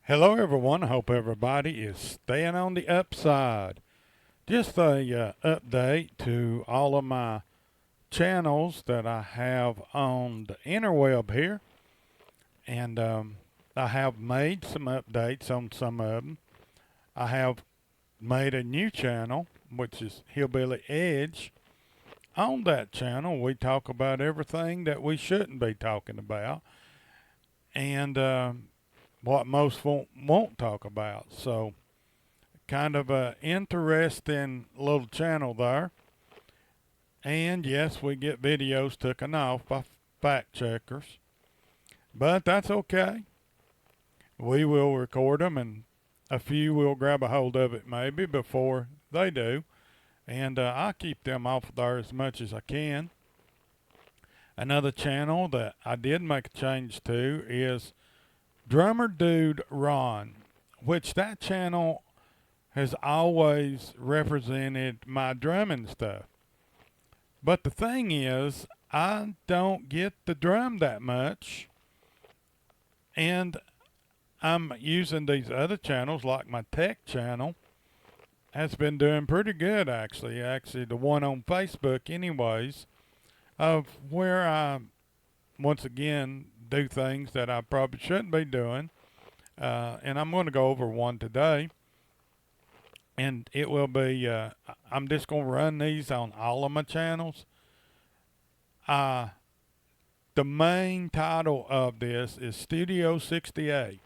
Hello, everyone. I hope everybody is staying on the upside. Just a update to all of my channels that I have on the interweb here, and I have made some updates on some of them. I have made a new channel, which is Hillbilly Edge. On that channel, we talk about everything that we shouldn't be talking about, and what most won't talk about. So kind of a interesting little channel there. And yes, we get videos taken off by fact checkers, but that's okay. We will record them, and a few will grab a hold of it maybe before they do, and I keep them off there as much as I can. Another channel that I did make a change to is Drummer Dude Ron, which that channel has always represented my drumming stuff. But the thing is, I don't get to drum that much, and I'm using these other channels, like my tech channel, has been doing pretty good actually. Actually, the one on Facebook, anyways, of where I once again do things that I probably shouldn't be doing, and I'm going to go over one today. And it will be, I'm just going to run these on all of my channels. Uh, the main title of this is Studio 68.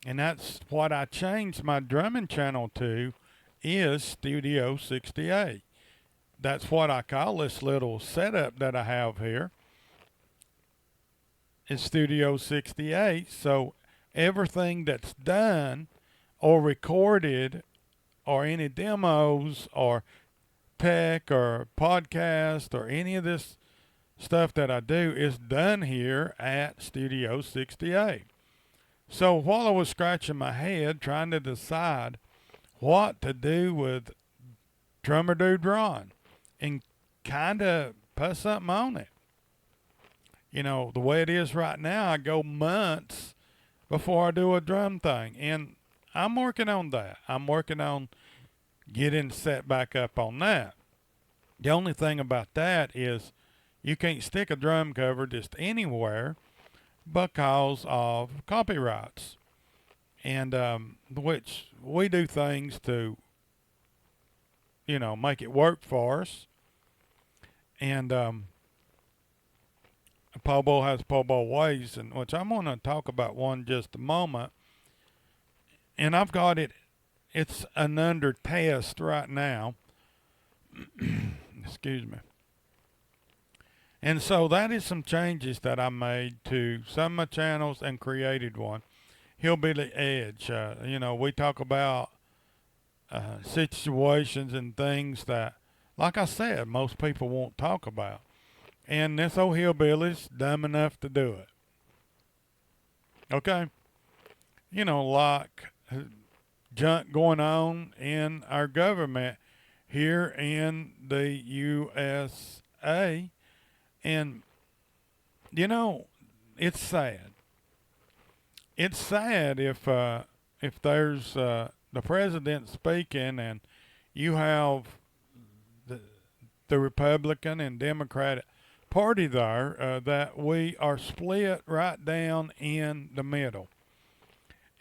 And that's what I changed my drumming channel to, is Studio 68. That's what I call this little setup that I have here. It's Studio 68. So everything that's done or recorded or any demos or tech or podcast or any of this stuff that I do is done here at Studio 68. So while I was scratching my head trying to decide what to do with Drummer Dude Ron and kind of put something on it. You know, the way it is right now, I go months before I do a drum thing. And I'm working on that. I'm working on getting set back up on that. The only thing about that is you can't stick a drum cover just anywhere because of copyrights. And which we do things to, make it work for us. And Pobo has Pobo ways, and which I'm going to talk about one just a moment. And I've got it. It's an under test right now. Excuse me. And so that is some changes that I made to some of my channels and created one. Hillbilly Edge. We talk about situations and things that, like I said, most people won't talk about. And this old hillbilly's dumb enough to do it. Okay? Like junk going on in our government here in the USA. And, it's sad. It's sad if there's the president speaking and you have the Republican and Democratic Party there, that we are split right down in the middle.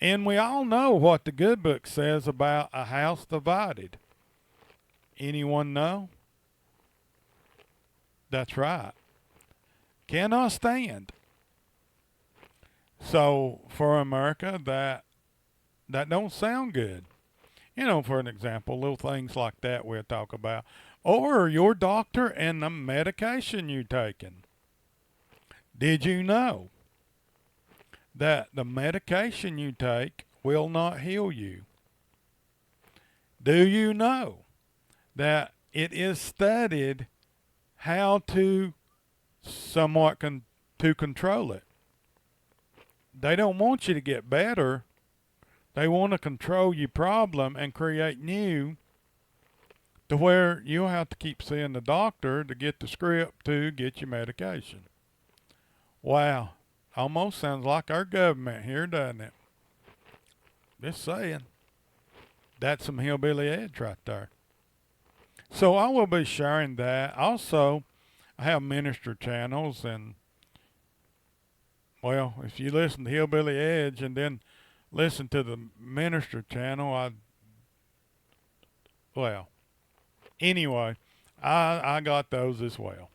And we all know what the good book says about a house divided. Anyone know? That's right. Cannot stand. So for America, that don't sound good. For an example, little things like that we'll talk about. Or your doctor and the medication you taking. Did you know that the medication you take will not heal you? Do you know that it is studied how to somewhat to control it? They don't want you to get better. They want to control your problem and create new to where you'll have to keep seeing the doctor to get the script to get your medication. Wow. Almost sounds like our government here, doesn't it? Just saying. That's some hillbilly edge right there. So I will be sharing that. Also, I have minister channels, and well, if you listen to Hillbilly Edge and then listen to the minister channel, well, anyway, I got those as well.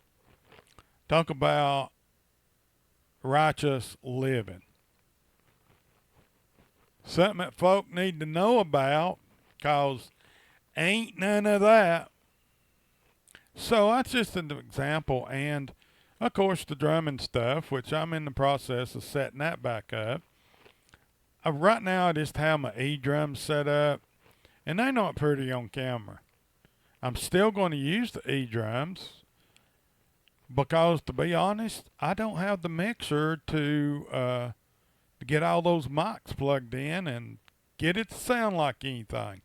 Talk about righteous living. Something that folk need to know about, cause ain't none of that. So that's just an example, and of course the drumming stuff, which I'm in the process of setting that back up. Right now I just have my E-drums set up, and they're not pretty on camera. I'm still going to use the E-drums because, to be honest, I don't have the mixer to get all those mics plugged in and get it to sound like anything.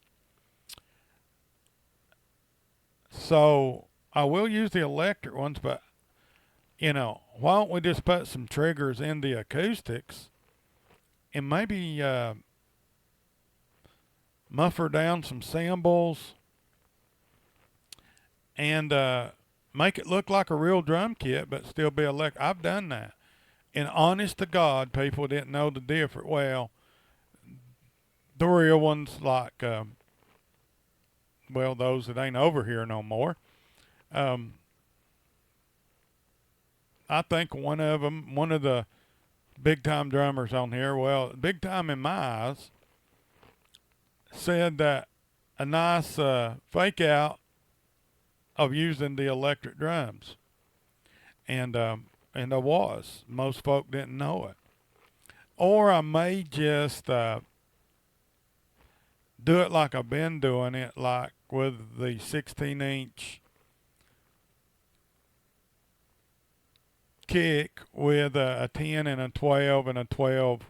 So I will use the electric ones, but why don't we just put some triggers in the acoustics and maybe muffle down some cymbals and make it look like a real drum kit, but still be electric. I've done that. And honest to God, people didn't know the difference. Well, the real ones like, those that ain't over here no more. I think one of the big time drummers on here, well, big time in my eyes, said that a nice fake out of using the electric drums. And I was. Most folk didn't know it. Or I may just do it like I've been doing it, like with the 16-inch kick with a 10 and a 12 and a 12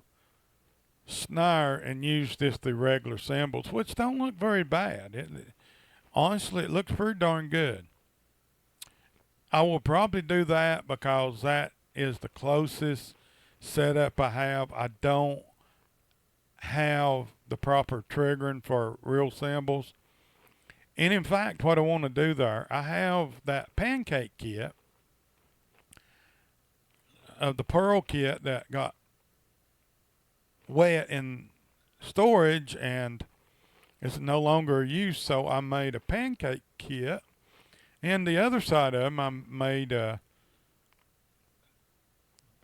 snare, and use just the regular cymbals, which don't look very bad. Honestly, it looks pretty darn good. I will probably do that because that is the closest setup I have. I don't have the proper triggering for real cymbals. And in fact, what I want to do there, I have that pancake kit of the pearl kit that got wet in storage and it's no longer used, so I made a pancake kit. And the other side of them, I made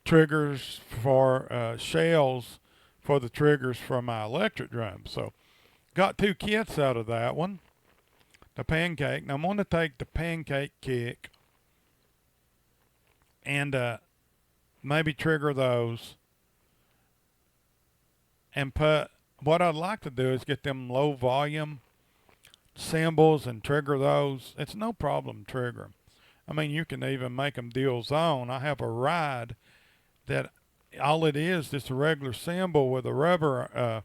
triggers for shells for the triggers for my electric drum. So got two kits out of that one. The pancake. Now I'm going to take the pancake kick and maybe trigger those and put, what I'd like to do is get them low volume cymbals and trigger those. It's no problem trigger them. I mean, you can even make them dual zone. I have a ride that all it is just a regular cymbal with a rubber,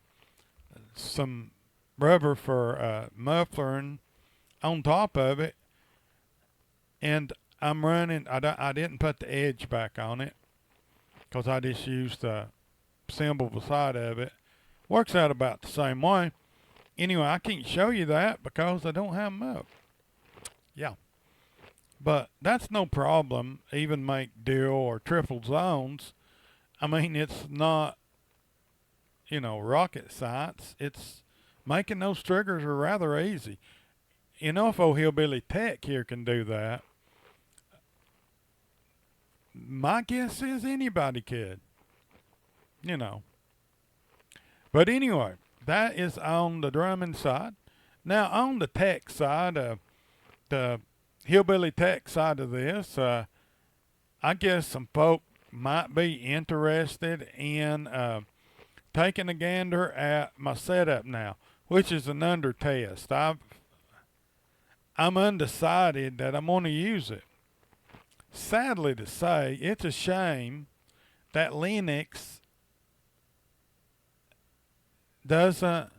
some rubber for muffling on top of it. And I'm running, I didn't put the edge back on it because I just used the cymbal beside of it. Works out about the same way. Anyway, I can't show you that because I don't have them up. Yeah. But that's no problem. Even make dual or triple zones. I mean, it's not, rocket science. It's making those triggers are rather easy. If old Hillbilly Tech here can do that, my guess is anybody could. But anyway, that is on the drumming side. Now, on the tech side, the Hillbilly Tech side of this, I guess some folk might be interested in taking a gander at my setup now, which is an under test. I'm undecided that I'm going to use it. Sadly to say, it's a shame that Linux doesn't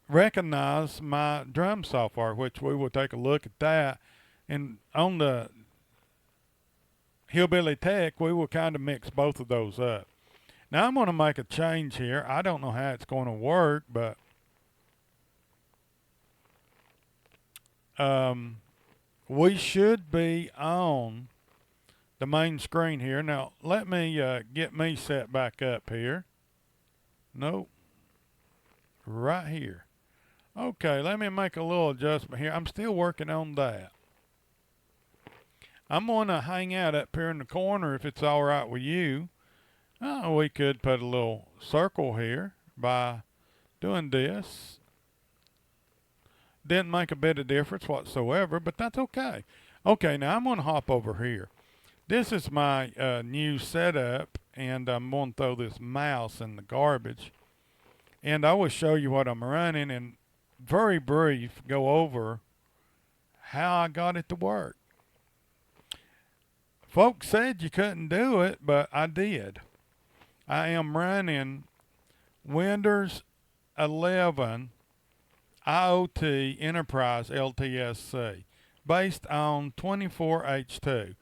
recognize my drum software, which we will take a look at that. And on the Hillbilly Tech, we will kind of mix both of those up. Now I'm going to make a change here. I don't know how it's going to work, but we should be on the main screen here. Now let me get me set back up here. Nope, right here. Okay, let me make a little adjustment here. I'm still working on that. I'm going to hang out up here in the corner if it's all right with you. We could put a little circle here by doing this. Didn't make a bit of difference whatsoever, but that's okay. Okay, now I'm going to hop over here. This is my new setup, and I'm going to throw this mouse in the garbage. And I will show you what I'm running and very brief go over how I got it to work. Folks said you couldn't do it, but I did. I am running Windows 11 IoT Enterprise LTSC based on 24H2.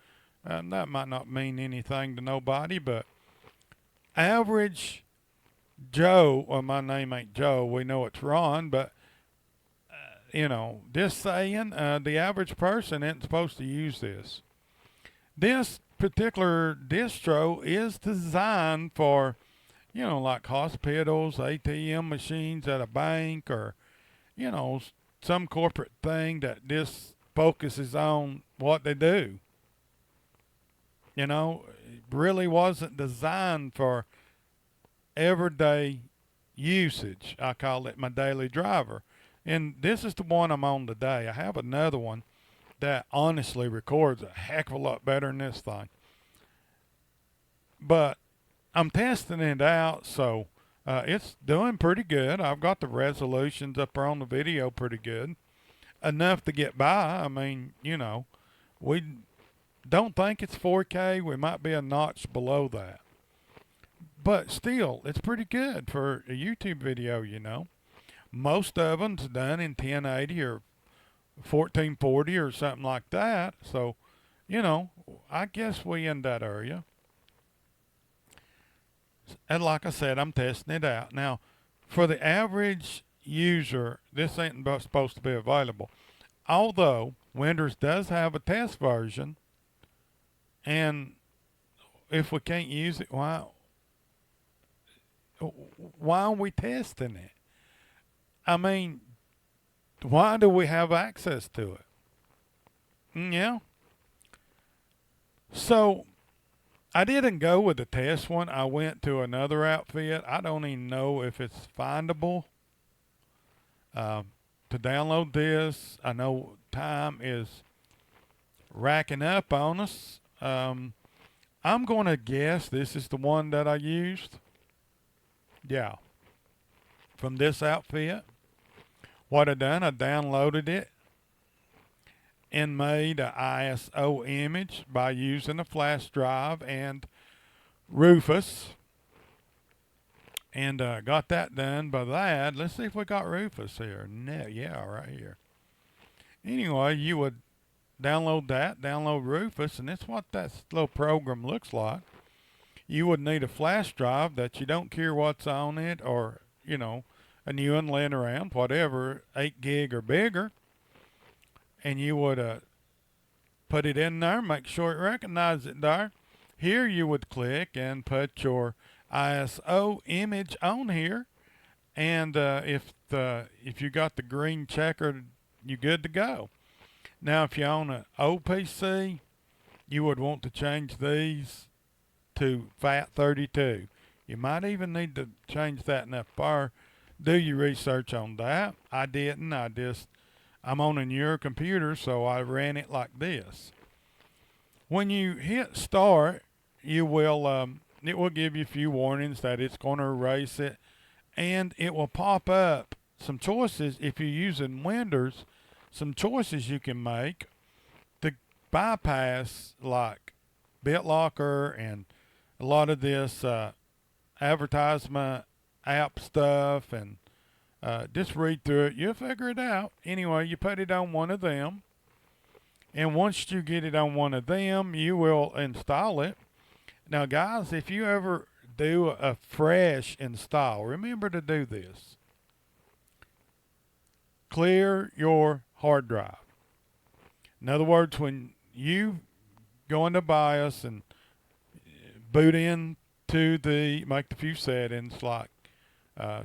That might not mean anything to nobody, but average Joe, well, my name ain't Joe, we know it's Ron, but just saying, the average person isn't supposed to use this. This particular distro is designed for, like hospitals, ATM machines at a bank, or, some corporate thing that this focuses on what they do. It really wasn't designed for everyday usage. I call it my daily driver. And this is the one I'm on today. I have another one that honestly records a heck of a lot better than this thing. But I'm testing it out, so it's doing pretty good. I've got the resolutions up there on the video pretty good. Enough to get by. I mean, we don't think it's 4K. We might be a notch below that. But still, it's pretty good for a YouTube video, Most of them's done in 1080 or 1440 or something like that. So, I guess we in that area. And like I said, I'm testing it out. Now, for the average user, this ain't supposed to be available. Although, Windows does have a test version. And if we can't use it, why are we testing it? I mean, why do we have access to it? Yeah. So, I didn't go with the test one. I went to another outfit. I don't even know if it's findable to download this. I know time is racking up on us. I'm going to guess this is the one that I used. Yeah. From this outfit. What I done, I downloaded it and made an ISO image by using a flash drive and Rufus. And got that done by that. Let's see if we got Rufus here. No, yeah, right here. Anyway, you would download that, download Rufus, and that's what that little program looks like. You would need a flash drive that you don't care what's on it, or, a new one laying around, whatever, 8 gig or bigger. And you would put it in there, make sure it recognizes it there. Here you would click and put your ISO image on here. And if you got the green checker, you're good to go. Now, if you own an OPC, you would want to change these to FAT32. You might even need to change that in that bar. Do your research on that. I didn't. I'm on a newer computer, so I ran it like this. When you hit start, you will it will give you a few warnings that it's going to erase it, and it will pop up some choices if you're using Windows. Some choices you can make to bypass like BitLocker and a lot of this advertisement app stuff, and just read through it. You'll figure it out. Anyway, you put it on one of them, and once you get it on one of them, you will install it. Now, guys, if you ever do a fresh install, remember to do this. Clear your hard drive. In other words, when you go into BIOS and boot in to make the few settings like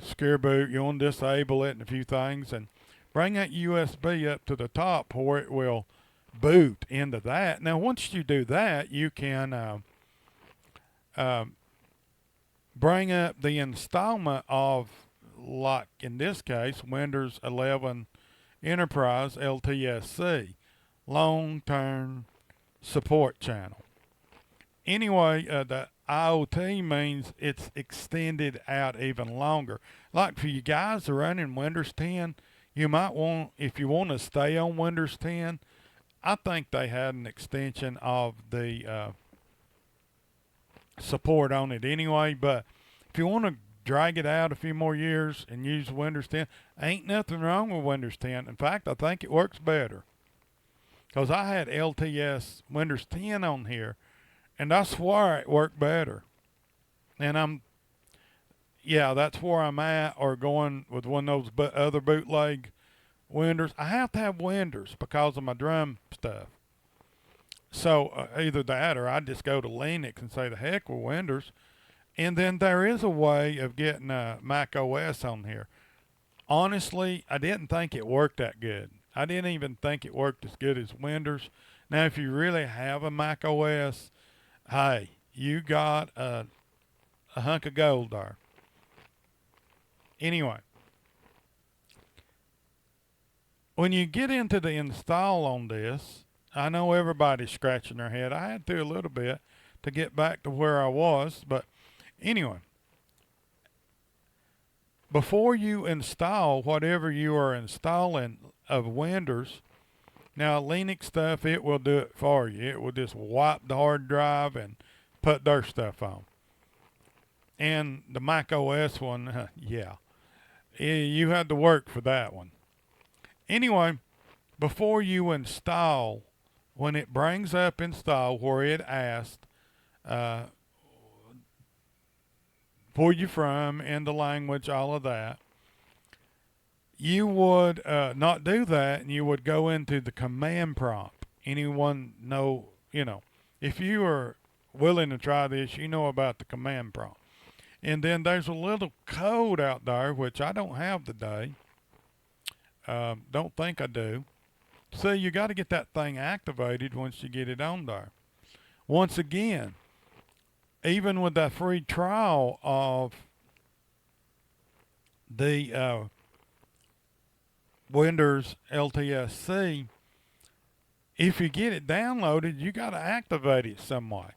secure boot, you want to disable it and a few things, and bring that USB up to the top where it will boot into that. Now, once you do that, you can bring up the installment of, like in this case, Windows 11 Enterprise LTSC, long-term support channel. Anyway, the IoT means it's extended out even longer. Like for you guys that are running Windows 10, you might want, if you want to stay on Windows 10, I think they had an extension of the support on it anyway. But if you want to drag it out a few more years and use Windows 10, ain't nothing wrong with Windows 10. In fact, I think it works better. Because I had LTS Windows 10 on here, and I swear it worked better. And that's where I'm at, or going with one of those other bootleg Windows. I have to have Windows because of my drum stuff. So either that, or I just go to Linux and say the heck with Windows. And then there is a way of getting Mac OS on here. Honestly, I didn't think it worked that good. I didn't even think it worked as good as Windows. Now, if you really have a Mac OS, hey, you got a hunk of gold there. Anyway, when you get into the install on this, I know everybody's scratching their head. I had to a little bit to get back to where I was, but anyway, before you install whatever you are installing of Windows, now Linux stuff, it will do it for you. It will just wipe the hard drive and put their stuff on. And the Mac OS one, you had to work for that one. Anyway, before you install, when it brings up install where it asked where you from and the language, all of that, you would not do that, and you would go into the command prompt. Anyone know, if you are willing to try this, you know about the command prompt. And then there's a little code out there, which I don't have today. Don't think I do. So you got to get that thing activated once you get it on there. Once again, even with that free trial of the Windows LTSC, if you get it downloaded, you got to activate it some way.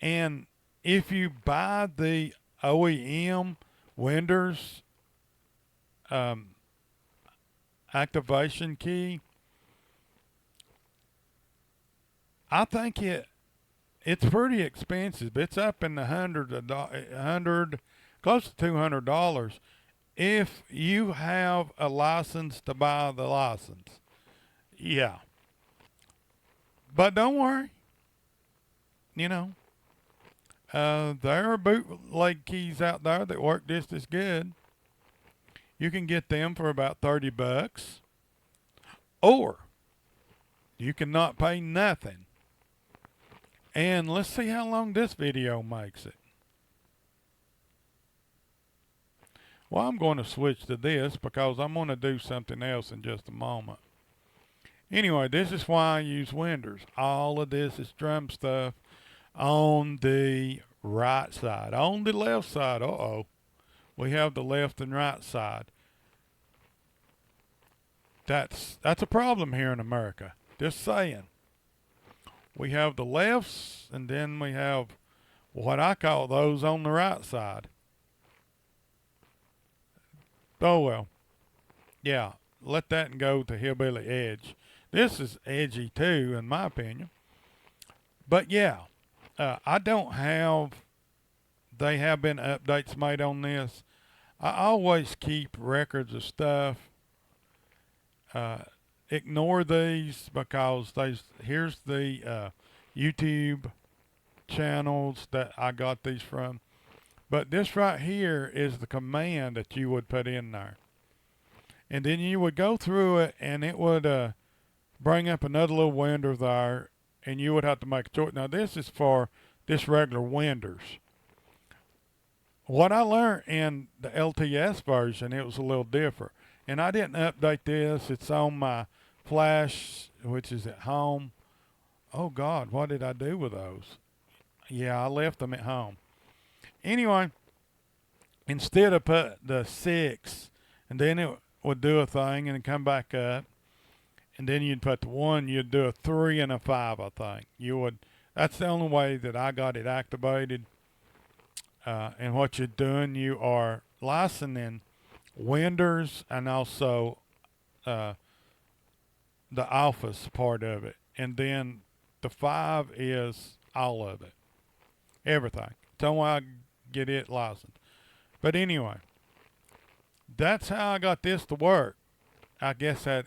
And if you buy the OEM Windows activation key, I think it's pretty expensive. It's up in the $100, close to $200. If you have a license to buy the license, yeah. But don't worry, there are bootleg keys out there that work just as good. You can get them for about $30, or you can not pay nothing. And let's see how long this video makes it. Well, I'm going to switch to this because I'm going to do something else in just a moment. Anyway, this is why I use Windows. All of this is drum stuff on the right side. On the left side, we have the left and right side. That's a problem here in America. Just saying. We have the lefts, and then we have what I call those on the right side. Oh, well. Yeah, let that go to Hillbilly Edge. This is edgy, too, in my opinion. But, yeah, I don't have... They have been updates made on this. I always keep records of stuff. Ignore these because here's the YouTube channels that I got these from. But this right here is the command that you would put in there. And then you would go through it, and it would bring up another little window there, and you would have to make a choice. Now, this is for this regular Windows. What I learned in the LTS version, it was a little different. And I didn't update this. It's on my flash, which is at home. Oh, God, what did I do with those? Yeah, I left them at home. Anyway, instead of put the 6, and then it would do a thing and then come back up, and then you'd put the 1, you'd do a 3 and a 5, I think. You would. That's the only way that I got it activated. And what you're doing, you are licensing Windows and also the Office part of it. And then the 5 is all of it. Everything. That's the only way I get it licensed. But anyway, that's how I got this to work. I guess that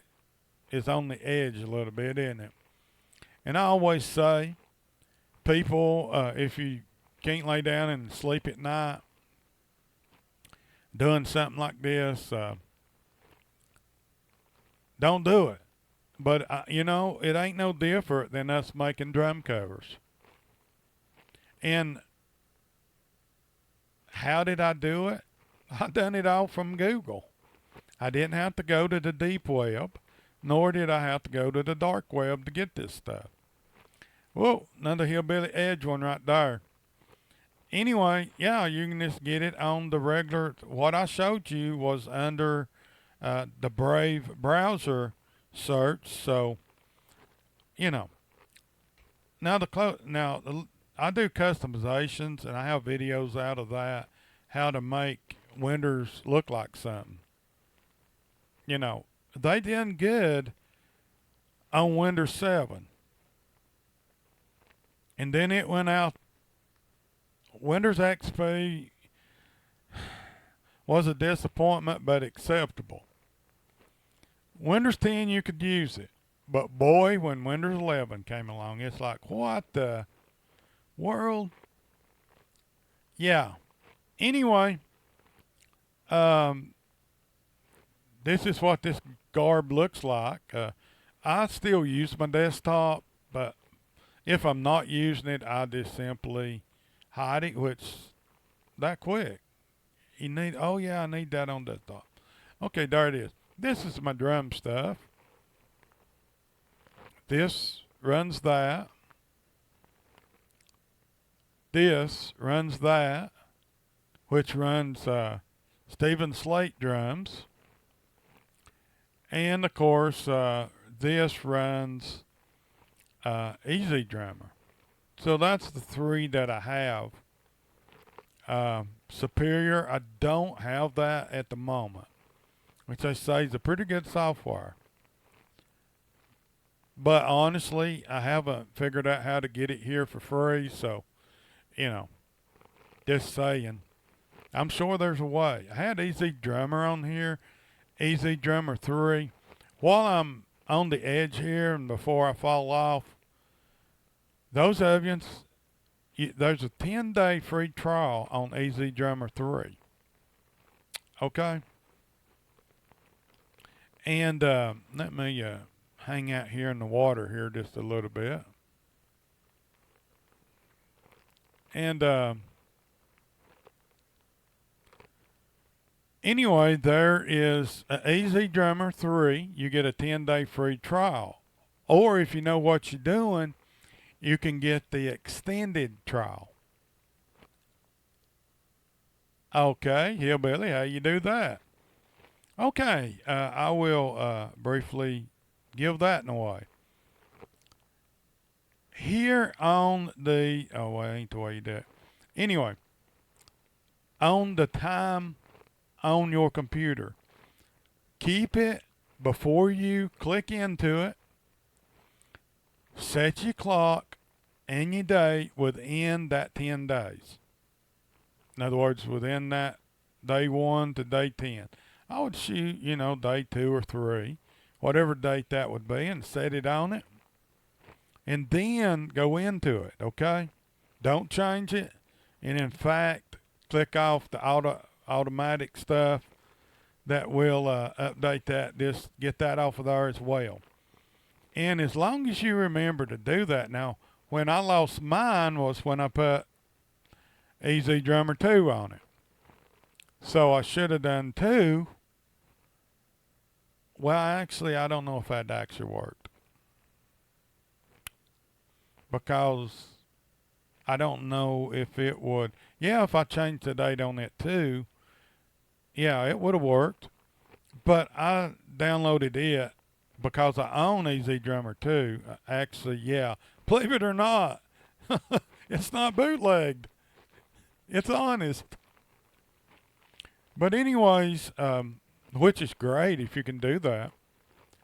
is on the edge a little bit, isn't it? And I always say, people, if you can't lay down and sleep at night doing something like this, don't do it. But, it ain't no different than us making drum covers. And how did I do it? I done it all from Google. I didn't have to go to the deep web, nor did I have to go to the dark web to get this stuff. Whoa, another Hillbilly Edge one right there. Anyway, yeah, you can just get it on the regular. What I showed you was under the Brave browser search. So, now I do customizations, and I have videos out of that, how to make Windows look like something. They did good on Windows 7. And then it went out. Windows XP was a disappointment, but acceptable. Windows 10, you could use it. But boy, when Windows 11 came along, it's like, what the world? Yeah. Anyway, this is what this garb looks like. I still use my desktop, but if I'm not using it, I just simply hide it, which that quick. I need that on desktop. Okay, there it is. This is my drum stuff. This runs that. This runs that, which runs Stephen Slate drums. And of course, this runs Easy Drummer. So that's the 3 that I have. Superior, I don't have that at the moment, which I say is a pretty good software. But honestly, I haven't figured out how to get it here for free, so, just saying. I'm sure there's a way. I had Easy Drummer on here, Easy Drummer 3. While I'm on the edge here and before I fall off, those of you, there's a 10-day free trial on Easy Drummer 3. Okay? And let me hang out here in the water here just a little bit. And anyway, there is an Easy Drummer 3. You get a 10-day free trial. Or if you know what you're doing, you can get the extended trial. Okay, Hillbilly, how you do that? Okay, I will briefly give that away. Here on the, ain't the way you do it. Anyway, on the time on your computer, keep it before you click into it. Set your clock and your day within that 10 days. In other words, within that day 1 to day 10. I would shoot, day 2 or 3, whatever date that would be, and set it on it. And then go into it, okay? Don't change it. And in fact, click off the automatic stuff that will update that. Just get that off of there as well. And as long as you remember to do that. Now, when I lost mine was when I put Easy Drummer 2 on it. So I should have done 2. Well, actually, I don't know if that actually worked. Because I don't know if it would. Yeah, if I changed the date on it too, yeah, it would have worked. But I downloaded it because I own Easy Drummer 2. Actually, yeah. Believe it or not, it's not bootlegged. It's honest. But anyways, which is great if you can do that.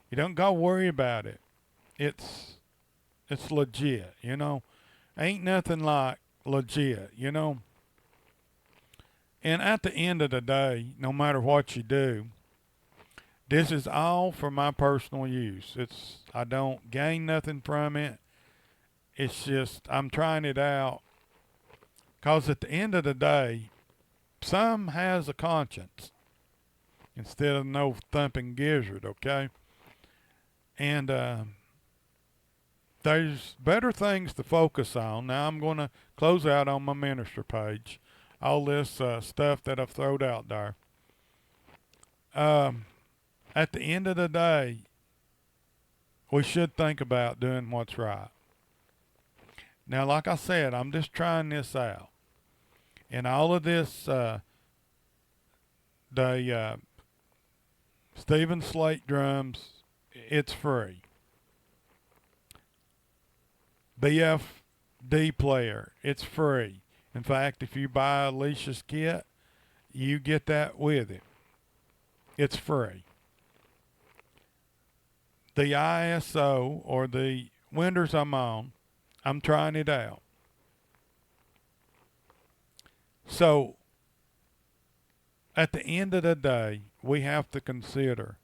You don't got to worry about it. It's legit, you know. Ain't nothing like legit, you know. And at the end of the day, no matter what you do, this is all for my personal use. I don't gain nothing from it. It's just I'm trying it out. 'Cause at the end of the day, some has a conscience instead of no thumping gizzard, okay? And there's better things to focus on. Now I'm going to close out on my minister page. All this stuff that I've thrown out there. At the end of the day, we should think about doing what's right. Now, like I said, I'm just trying this out. And all of this, Stephen Slate drums, it's free. BFD player, it's free. In fact, if you buy Alicia's kit, you get that with it. It's free. The ISO or the Windows I'm on, I'm trying it out. So, at the end of the day, we have to consider,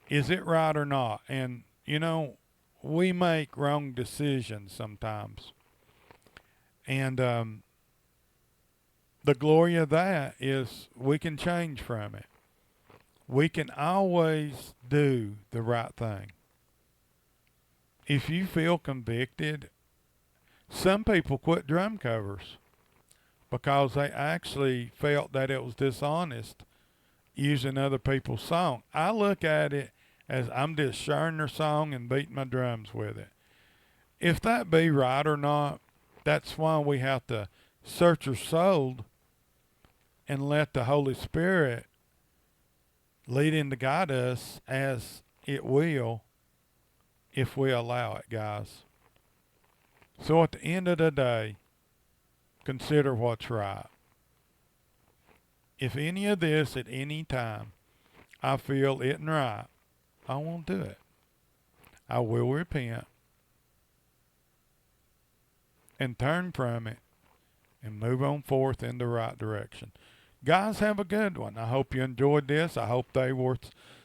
is it right or not? And, you know, we make wrong decisions sometimes. And the glory of that is we can change from it. We can always do the right thing. If you feel convicted, some people quit drum covers because they actually felt that it was dishonest using other people's song. I look at it as I'm just sharing their song and beating my drums with it. If that be right or not, that's why we have to search our soul and let the Holy Spirit lead and guide us as it will if we allow it, guys. So at the end of the day, consider what's right. If any of this at any time I feel isn't right, I won't do it. I will repent and turn from it and move on forth in the right direction. Guys, have a good one. I hope you enjoyed this. I hope they were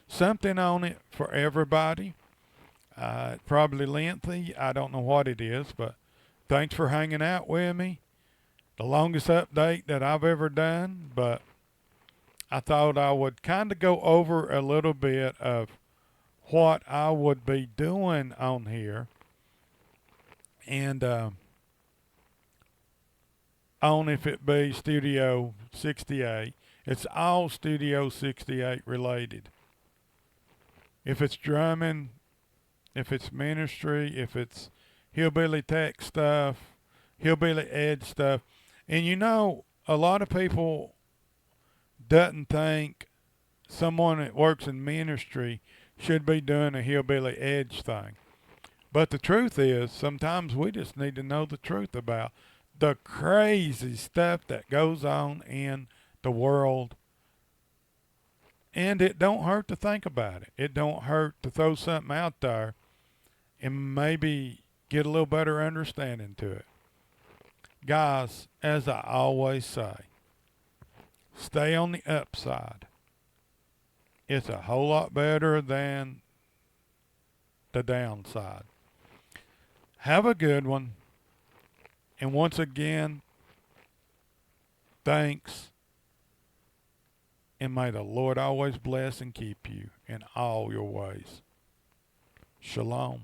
something on it for everybody. Probably lengthy. I don't know what it is, but thanks for hanging out with me. The longest update that I've ever done, but I thought I would kind of go over a little bit of what I would be doing on here. And on if it be Studio 68. It's all Studio 68 related. If it's drumming, if it's ministry, if it's hillbilly tech stuff, hillbilly edge stuff. And you know, a lot of people doesn't think someone that works in ministry should be doing a hillbilly edge thing. But the truth is, sometimes we just need to know the truth about the crazy stuff that goes on in the world. And it don't hurt to think about it. It don't hurt to throw something out there and maybe get a little better understanding to it. Guys, as I always say, stay on the upside. It's a whole lot better than the downside. Have a good one. And once again, thanks, and may the Lord always bless and keep you in all your ways. Shalom.